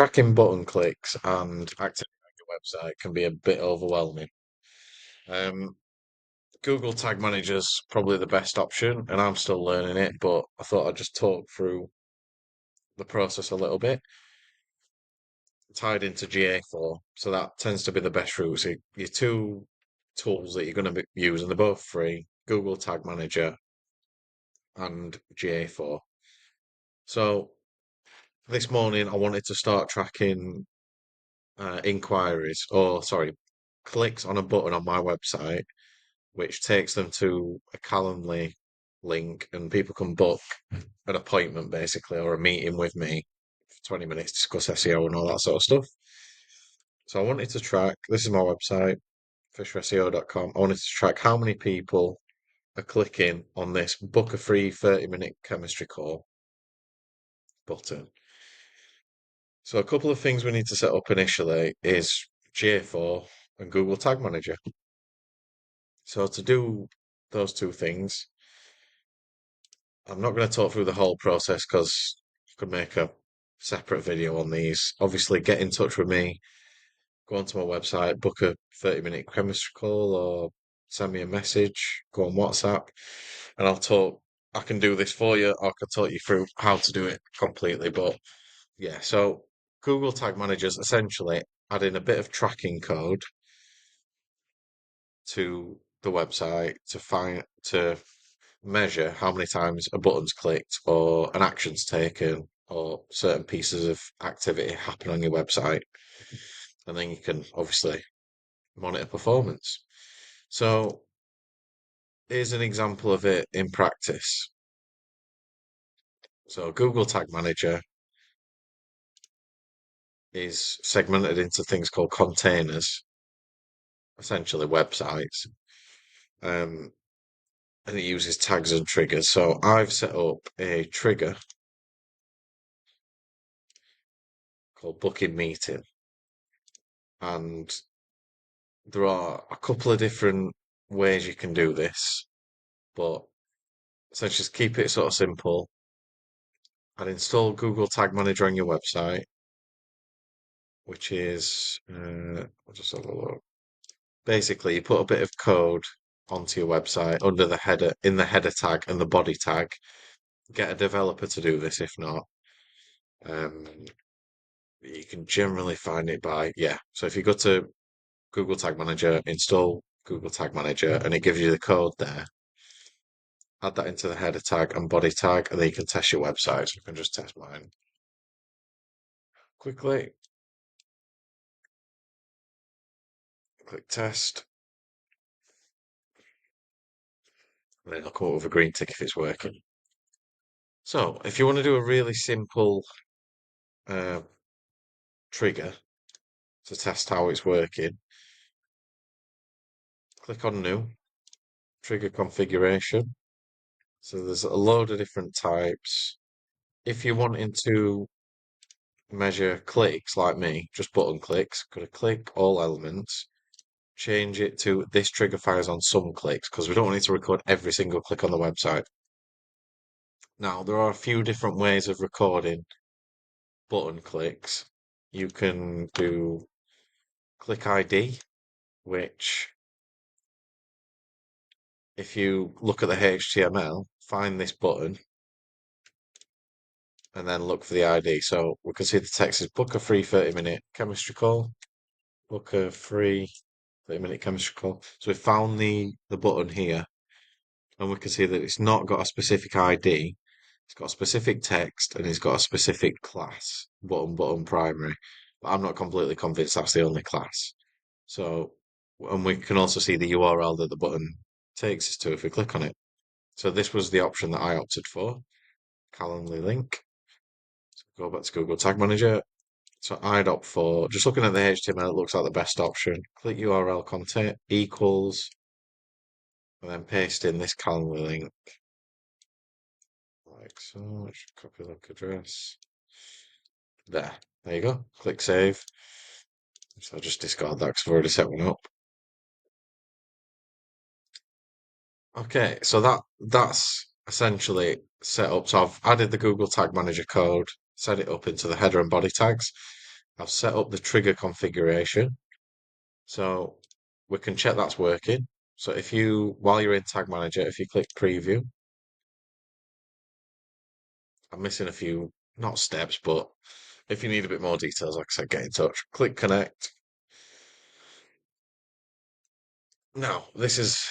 tracking button clicks and activity on your website can be a bit overwhelming. Um, Google Tag Manager's probably the best option, and I'm still learning it, but I thought I'd just talk through the process a little bit. Tied into GA4, so that tends to be the best route. So your two tools that you're going to be using, they're both free, Google Tag Manager and GA4. So this morning I wanted to start tracking inquiries, or sorry, clicks on a button on my website, which takes them to a Calendly link, and people can book an appointment basically, or a meeting with me for 20 minutes, discuss SEO and all that sort of stuff. So I wanted to track, this is my website, fisherseo.com. I wanted to track how many people are clicking on this book a free 30-minute chemistry call button. So a couple of things we need to set up initially is GA4 and Google Tag Manager. So to do those two things, I'm not going to talk through the whole process because I could make a separate video on these. Obviously, get in touch with me, go onto my website, book a 30-minute chemistry call, or send me a message, go on WhatsApp, and I'll talk. I can do this for you, or I can talk you through how to do it completely. But yeah, so Google Tag Manager's essentially adding a bit of tracking code to the website to measure how many times a button's clicked or an action's taken or certain pieces of activity happen on your website. And then you can obviously monitor performance. So here's an example of it in practice. So Google Tag Manager is segmented into things called containers, essentially websites. Um, and it uses tags and triggers. So I've set up a trigger called booking meeting, and there are a couple of different ways you can do this, but essentially just keep it sort of simple and install Google Tag Manager on your website, which is, I'll just have a look. Basically, you put a bit of code onto your website under the header, in the header tag and the body tag. Get a developer to do this if not. Um, you can generally find it by, yeah. So if you go to Google Tag Manager, install Google Tag Manager, and it gives you the code there. Add that into the header tag and body tag, and then you can test your website. So you can just test mine quickly. Click test, and then it'll come up with a green tick if it's working. So if you want to do a really simple uh, trigger to test how it's working, click on New, Trigger Configuration. So there's a load of different types. If you're wanting to measure clicks like me, just button clicks, go to click all elements, change it to this trigger fires on some clicks because we don't need to record every single click on the website. Now, there are a few different ways of recording button clicks. You can do click ID, which if you look at the HTML, find this button and then look for the ID. So we can see the text is book a free 30-minute chemistry call, book a free 30-minute chemistry call. So we found the button here, and we can see that it's not got a specific ID. It's got a specific text and it's got a specific class, button primary. But I'm not completely convinced that's the only class. So, and we can also see the URL that the button takes us to if we click on it. So this was the option that I opted for, Calendly link. So go back to Google Tag Manager. So I'd opt for, just looking at the HTML, it looks like the best option. Click URL content equals, and then paste in this Calendly link. Like so, copy link address. There you go. Click save. So I'll just discard that because I've already set one up. Okay, so that's essentially set up. So I've added the Google Tag Manager code, set it up into the header and body tags. I've set up the trigger configuration, so we can check that's working. So if you, while you're in Tag Manager, if you click Preview, I'm missing a few, not steps, but if you need a bit more details, like I said, get in touch. Click Connect. Now, this is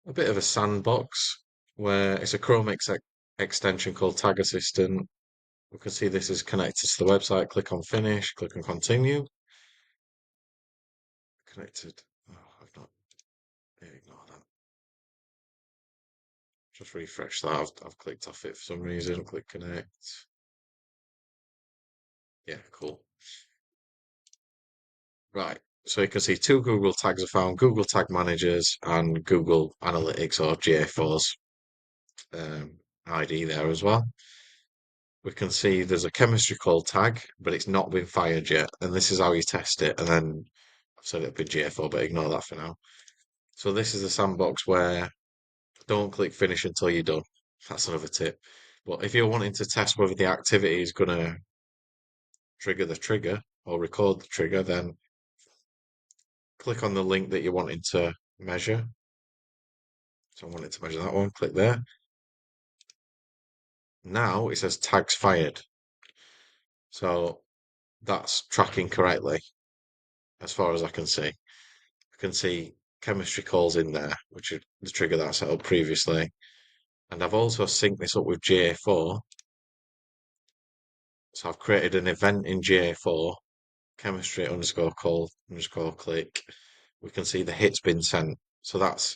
a bit of a sandbox where it's a Chrome extension called Tag Assistant. We can see this is connected to the website. Click on Finish, click on Continue. Connected. Oh, I've not. Yeah, ignore that. Just refresh that. I've clicked off it for some reason. Click Connect. Yeah, cool. Right. So you can see two Google tags are found, Google Tag Managers and Google Analytics or GA4's ID there as well. We can see there's a chemistry call tag, but it's not been fired yet. And this is how you test it. And then I've set it up in GA4, but ignore that for now. So this is the sandbox where don't click finish until you're done. That's another tip. But if you're wanting to test whether the activity is going to trigger the trigger or record the trigger, then click on the link that you're wanting to measure. So I wanted to measure that one, click there. Now it says tags fired. So that's tracking correctly as far as I can see. I can see chemistry calls in there, which is the trigger that I set up previously. And I've also synced this up with GA4. So I've created an event in GA4, chemistry underscore call underscore click. We can see the hit's been sent. So that's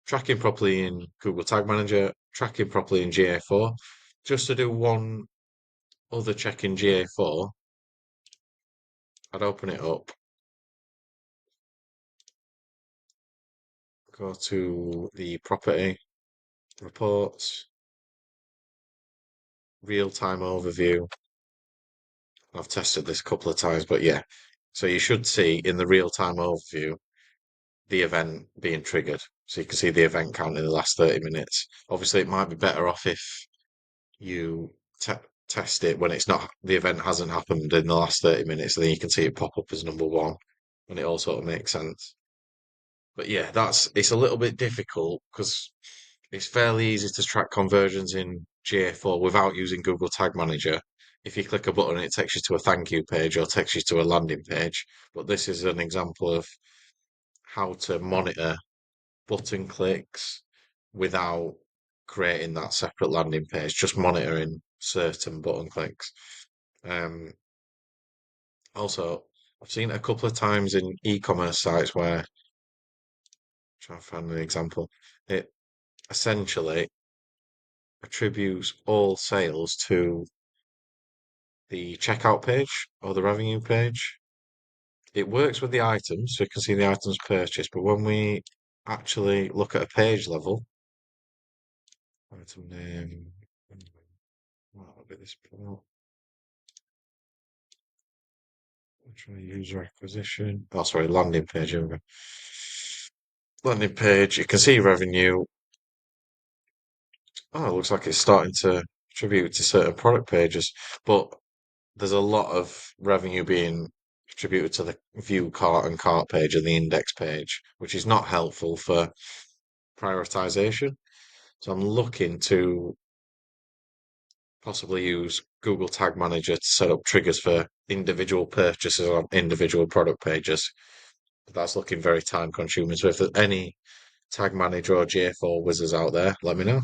tracking properly in Google Tag Manager, tracking properly in GA4. Just to do one other check in GA4, I'd open it up, go to the property, reports, real-time overview. I've tested this a couple of times, but yeah. So you should see in the real-time overview the event being triggered. So you can see the event count in the last 30 minutes. Obviously, it might be better off if you test it when it's not, the event hasn't happened in the last 30 minutes, and then you can see it pop up as number one, and it all sort of makes sense. But yeah, it's a little bit difficult because it's fairly easy to track conversions in GA4 without using Google Tag Manager. If you click a button, it takes you to a thank you page or takes you to a landing page. But this is an example of how to monitor button clicks without creating that separate landing page, just monitoring certain button clicks. Um, Also, I've seen it a couple of times in e-commerce sites where, try and find an example, it essentially attributes all sales to the checkout page or the revenue page. It works with the items, so you can see the items purchased, but when we actually look at a page level, item name, what will be this part? Try user acquisition. Oh, sorry, landing page. Here we go. Landing page. You can see revenue. Oh, it looks like it's starting to attribute to certain product pages, but there's a lot of revenue being attributed to the view cart and cart page and the index page, which is not helpful for prioritization. So I'm looking to possibly use Google Tag Manager to set up triggers for individual purchases on individual product pages. But that's looking very time consuming. So if there's any Tag Manager or GA4 wizards out there, let me know.